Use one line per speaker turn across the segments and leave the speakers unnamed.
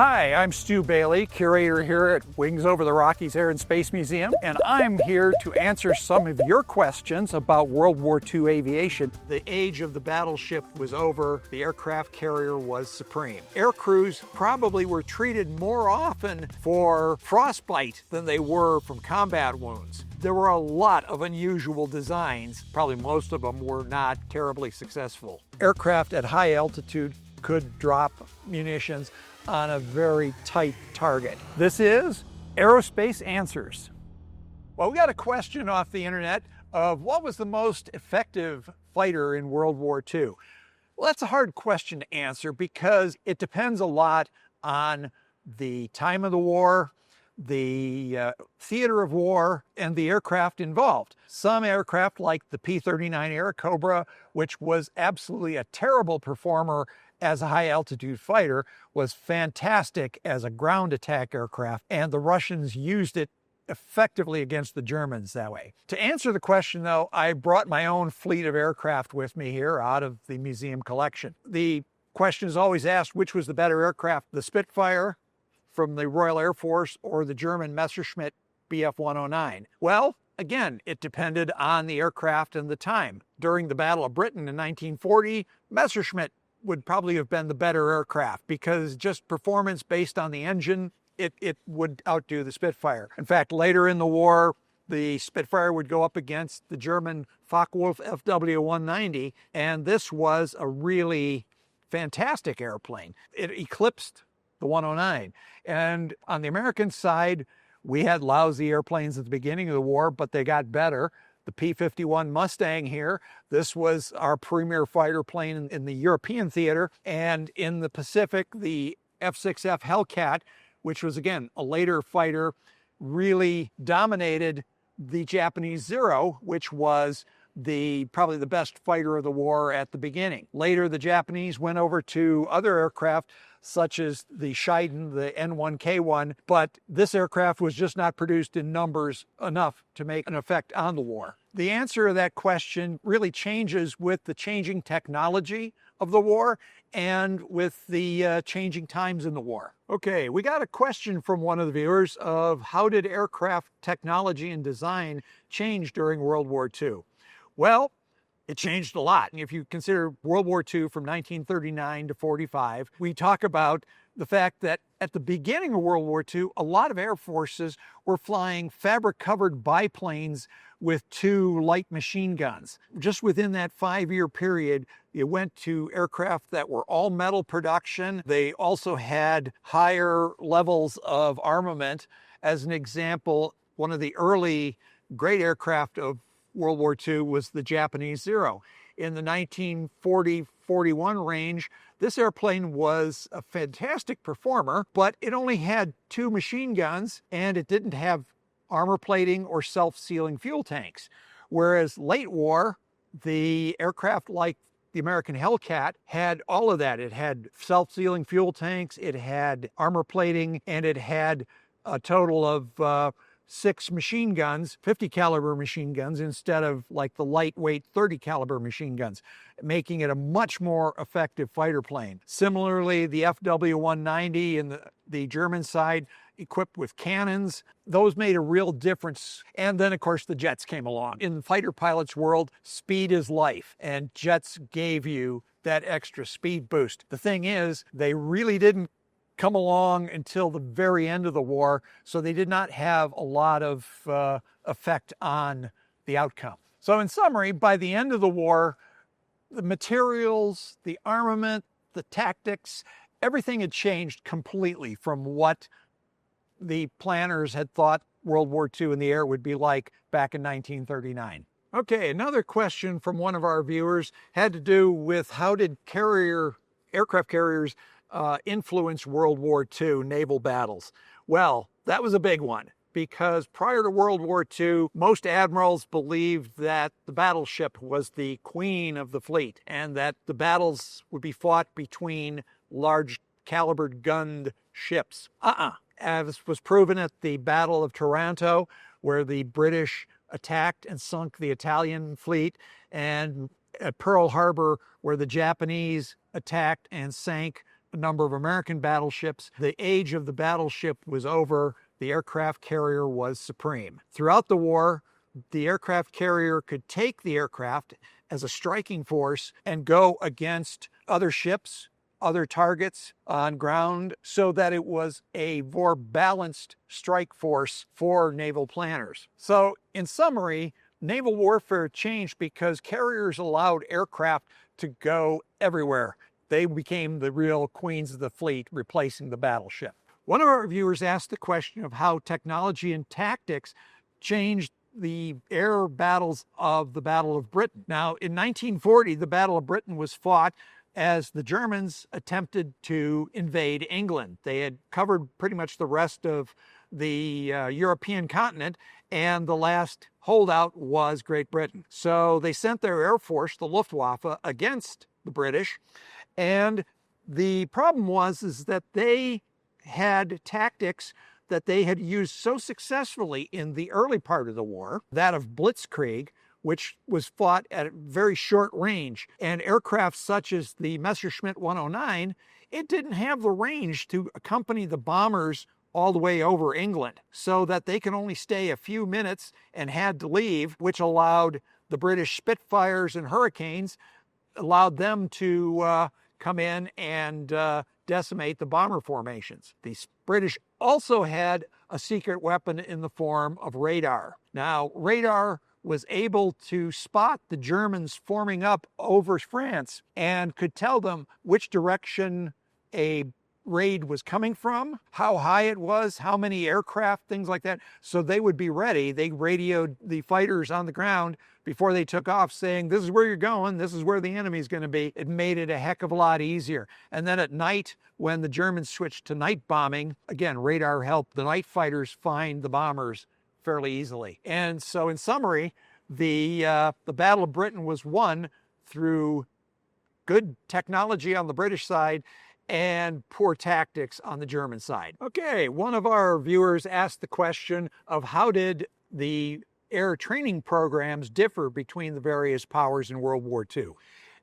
Hi, I'm Stu Bailey, curator here at Wings Over the Rockies Air and Space Museum, and I'm here to answer some of your questions about World War II aviation. The age of the battleship was over, the aircraft carrier was supreme. Air crews probably were treated more often for frostbite than they were from combat wounds. There were a lot of unusual designs, probably most of them were not terribly successful. Aircraft at high altitude could drop munitions on a very tight target. This is Aerospace Answers. Well, we got a question off the internet of what was the most effective fighter in World War II? Well, that's a hard question to answer because it depends a lot on the time of the war, the theater of war, and the aircraft involved. Some aircraft like the P-39 Airacobra, which was absolutely a terrible performer as a high-altitude fighter, was fantastic as a ground attack aircraft, and the Russians used it effectively against the Germans that way. To answer the question, though, I brought my own fleet of aircraft with me here out of the museum collection. The question is always asked, which was the better aircraft, the Spitfire from the Royal Air Force or the German Messerschmitt Bf-109? Well, again, it depended on the aircraft and the time. During the Battle of Britain in 1940, Messerschmitt would probably have been the better aircraft because just performance based on the engine, it would outdo the Spitfire. In fact, later in the war, the Spitfire would go up against the German Focke-Wulf FW-190, and this was a really fantastic airplane. It eclipsed the 109. And on the American side, we had lousy airplanes at the beginning of the war, but they got better. The P-51 Mustang here, this was our premier fighter plane in the European theater. And in the Pacific, the F-6F Hellcat, which was, again, a later fighter, really dominated the Japanese Zero, which was probably the best fighter of the war at the beginning. Later, the Japanese went over to other aircraft, such as the Shiden, the N1K1, but this aircraft was just not produced in numbers enough to make an effect on the war. The answer to that question really changes with the changing technology of the war and with the changing times in the war. Okay, we got a question from one of the viewers of how did aircraft technology and design change during World War II? Well, it changed a lot. If you consider World War II from 1939 to 45, we talk about the fact that at the beginning of World War II, a lot of air forces were flying fabric-covered biplanes with 2 light machine guns. Just within that 5-year period, it went to aircraft that were all metal production. They also had higher levels of armament. As an example, one of the early great aircraft of World War II was the Japanese Zero. In the 1940-41 range, this airplane was a fantastic performer, but it only had 2 machine guns and it didn't have armor plating or self-sealing fuel tanks. Whereas late war, the aircraft like the American Hellcat had all of that. It had self-sealing fuel tanks, it had armor plating, and it had a total of 6 machine guns, 50 caliber machine guns, instead of like the lightweight 30 caliber machine guns, making it a much more effective fighter plane. Similarly, the FW-190 in the German side, equipped with cannons, those made a real difference. And then, of course, the jets came along. In the fighter pilot's world, speed is life, and jets gave you that extra speed boost. The thing is, they really didn't come along until the very end of the war, so they did not have a lot of effect on the outcome. So in summary, by the end of the war, the materials, the armament, the tactics, everything had changed completely from what the planners had thought World War II in the air would be like back in 1939. Okay, another question from one of our viewers had to do with how did aircraft carriers influence World War II naval battles? Well, that was a big one because prior to World War II, most admirals believed that the battleship was the queen of the fleet and that the battles would be fought between large calibered gunned ships. As was proven at the Battle of Taranto, where the British attacked and sunk the Italian fleet, and at Pearl Harbor, where the Japanese attacked and sank a number of American battleships. The age of the battleship was over. The aircraft carrier was supreme. Throughout the war, the aircraft carrier could take the aircraft as a striking force and go against other ships, other targets on ground, so that it was a more balanced strike force for naval planners. So in summary, naval warfare changed because carriers allowed aircraft to go everywhere. They became the real queens of the fleet, replacing the battleship. One of our viewers asked the question of how technology and tactics changed the air battles of the Battle of Britain. Now, in 1940, the Battle of Britain was fought as the Germans attempted to invade England. They had covered pretty much the rest of the European continent, and the last holdout was Great Britain. So they sent their air force, the Luftwaffe, against the British. And the problem was that they had tactics that they had used so successfully in the early part of the war, that of blitzkrieg, which was fought at very short range. And aircraft such as the Messerschmitt 109, it didn't have the range to accompany the bombers all the way over England, so that they could only stay a few minutes and had to leave, which allowed the British Spitfires and Hurricanes, allowed them to come in and decimate the bomber formations. The British also had a secret weapon in the form of radar. Now, radar was able to spot the Germans forming up over France and could tell them which direction a raid was coming from, how high it was, how many aircraft, things like that. So they would be ready. They radioed the fighters on the ground before they took off saying, this is where you're going, this is where the enemy's going to be. It made it a heck of a lot easier. And then at night, when the Germans switched to night bombing, again, radar helped the night fighters find the bombers fairly easily. And so in summary, the Battle of Britain was won through good technology on the British side and poor tactics on the German side. Okay, one of our viewers asked the question of how did the air training programs differ between the various powers in World War II?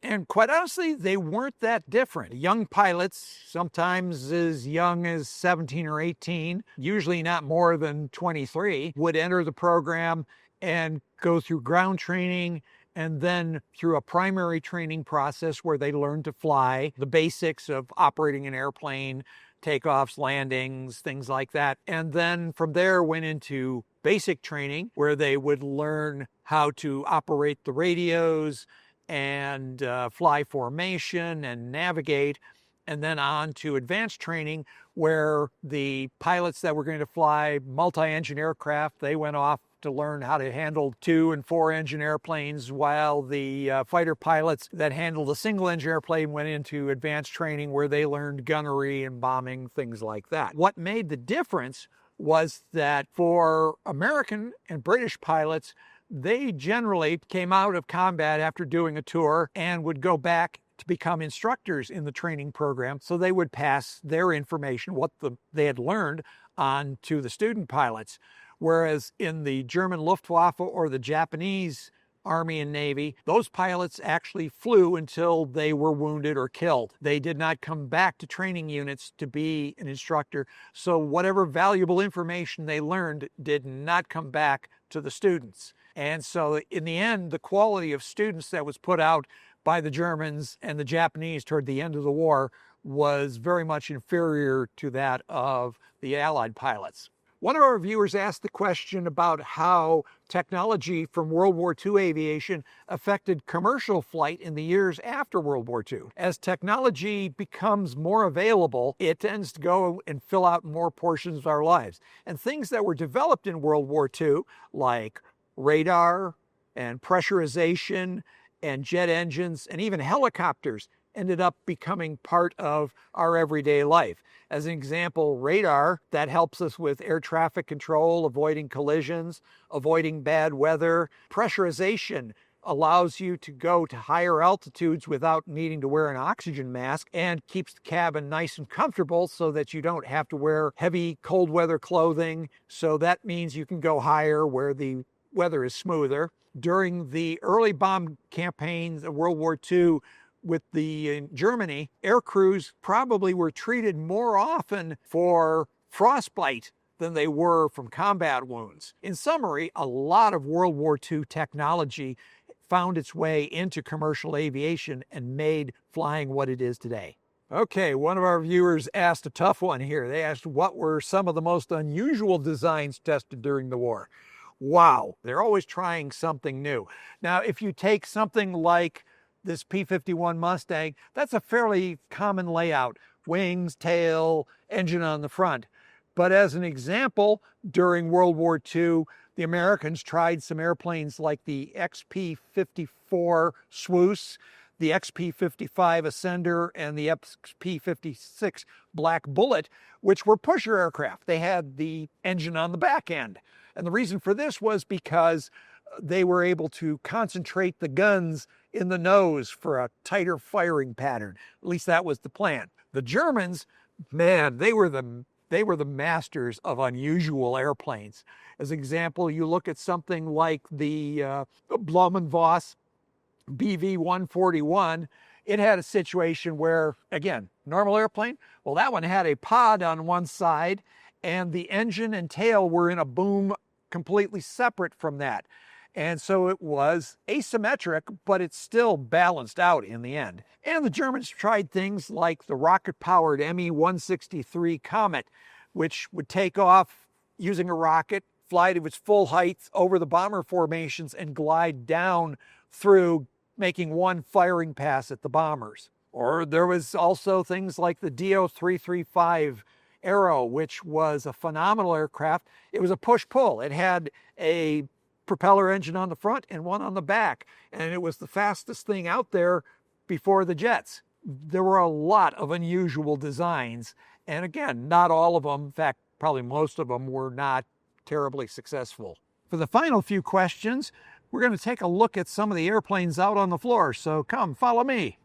And quite honestly, they weren't that different. Young pilots, sometimes as young as 17 or 18, usually not more than 23, would enter the program and go through ground training and then through a primary training process where they learned to fly, the basics of operating an airplane, takeoffs, landings, things like that. And then from there went into basic training where they would learn how to operate the radios and fly formation and navigate, and then on to advanced training where the pilots that were going to fly multi-engine aircraft, they went off to learn how to handle 2- and 4-engine airplanes, while the fighter pilots that handled a single-engine airplane went into advanced training where they learned gunnery and bombing, things like that. What made the difference was that for American and British pilots, they generally came out of combat after doing a tour and would go back to become instructors in the training program. So they would pass their information, what they had learned, on to the student pilots. Whereas in the German Luftwaffe or the Japanese Army and Navy, those pilots actually flew until they were wounded or killed. They did not come back to training units to be an instructor. So whatever valuable information they learned did not come back to the students. And so in the end, the quality of students that was put out by the Germans and the Japanese toward the end of the war was very much inferior to that of the Allied pilots. One of our viewers asked the question about how technology from World War II aviation affected commercial flight in the years after World War II. As technology becomes more available, it tends to go and fill out more portions of our lives. And things that were developed in World War II, like radar and pressurization and jet engines and even helicopters, ended up becoming part of our everyday life. As an example, radar, that helps us with air traffic control, avoiding collisions, avoiding bad weather. Pressurization allows you to go to higher altitudes without needing to wear an oxygen mask and keeps the cabin nice and comfortable so that you don't have to wear heavy cold weather clothing. So that means you can go higher where the weather is smoother. During the early bomb campaigns of World War II, with the Germany, air crews probably were treated more often for frostbite than they were from combat wounds. In summary, a lot of World War II technology found its way into commercial aviation and made flying what it is today. Okay, one of our viewers asked a tough one here. They asked, what were some of the most unusual designs tested during the war? Wow, they're always trying something new. Now, if you take something like this P-51 Mustang, that's a fairly common layout. Wings, tail, engine on the front. But as an example, during World War II, the Americans tried some airplanes like the XP-54 Swoose, the XP-55 Ascender, and the XP-56 Black Bullet, which were pusher aircraft. They had the engine on the back end. And the reason for this was because they were able to concentrate the guns in the nose for a tighter firing pattern. At least that was the plan. The Germans, man, they were the masters of unusual airplanes. As an example, you look at something like the Blumenvoss BV-141. It had a situation where, again, normal airplane, well, that one had a pod on one side, and the engine and tail were in a boom completely separate from that. And so it was asymmetric, but it still balanced out in the end. And the Germans tried things like the rocket-powered Me-163 Comet, which would take off using a rocket, fly to its full height over the bomber formations, and glide down through, making one firing pass at the bombers. Or there was also things like the DO-335 Aero, which was a phenomenal aircraft. It was a push-pull. It had a propeller engine on the front and one on the back, and it was the fastest thing out there before the jets. There were a lot of unusual designs, and again, not all of them, in fact, probably most of them were not terribly successful. For the final few questions, we're going to take a look at some of the airplanes out on the floor, so come, follow me.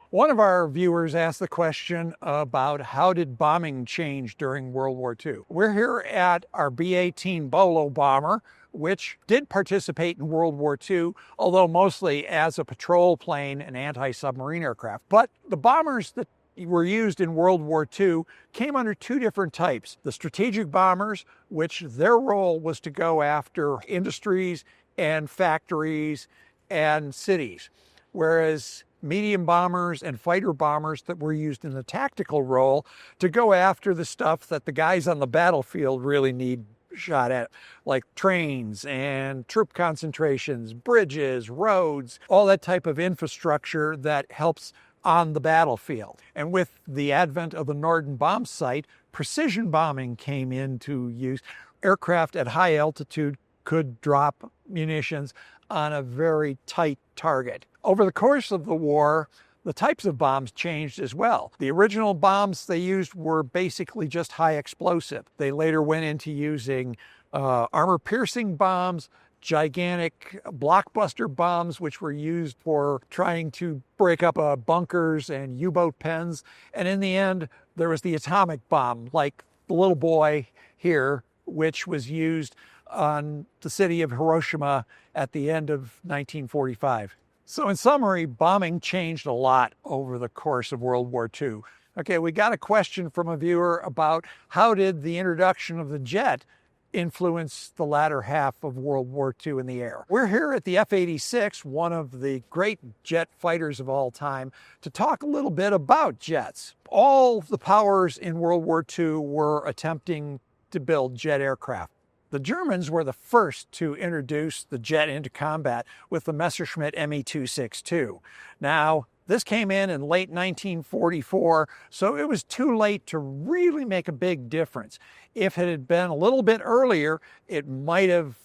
One of our viewers asked the question about how did bombing change during World War II. We're here at our B-18 Bolo bomber, which did participate in World War II, although mostly as a patrol plane and anti-submarine aircraft. But the bombers that were used in World War II came under two different types. The strategic bombers, which their role was to go after industries and factories and cities, whereas medium bombers and fighter bombers that were used in the tactical role to go after the stuff that the guys on the battlefield really need shot at, like trains and troop concentrations, bridges, roads, all that type of infrastructure that helps on the battlefield. And with the advent of the Norden bomb sight, precision bombing came into use. Aircraft at high altitude could drop munitions on a very tight target. Over the course of the war, the types of bombs changed as well. The original bombs they used were basically just high explosive. They later went into using armor-piercing bombs, gigantic blockbuster bombs, which were used for trying to break up bunkers and U-boat pens. And in the end, there was the atomic bomb, like the little boy here, which was used on the city of Hiroshima at the end of 1945. So in summary, bombing changed a lot over the course of World War II. Okay, we got a question from a viewer about how did the introduction of the jet influence the latter half of World War II in the air. We're here at the F-86, one of the great jet fighters of all time, to talk a little bit about jets. All the powers in World War II were attempting to build jet aircraft. The Germans were the first to introduce the jet into combat with the Messerschmitt Me-262. Now, this came in late 1944, so it was too late to really make a big difference. If it had been a little bit earlier, it might have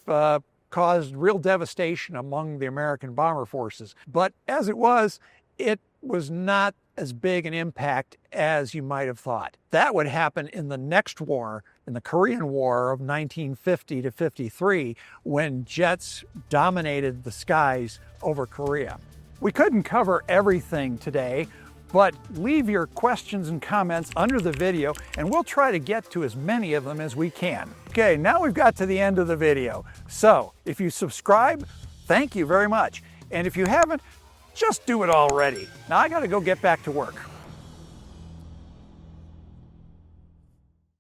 caused real devastation among the American bomber forces. But as it was not as big an impact as you might have thought. That would happen in the next war, in the Korean War of 1950 to 53, when jets dominated the skies over Korea. We couldn't cover everything today, but leave your questions and comments under the video and we'll try to get to as many of them as we can. Okay, now we've got to the end of the video. So if you subscribe, thank you very much. And if you haven't, Just do it already. Now I gotta go get back to work.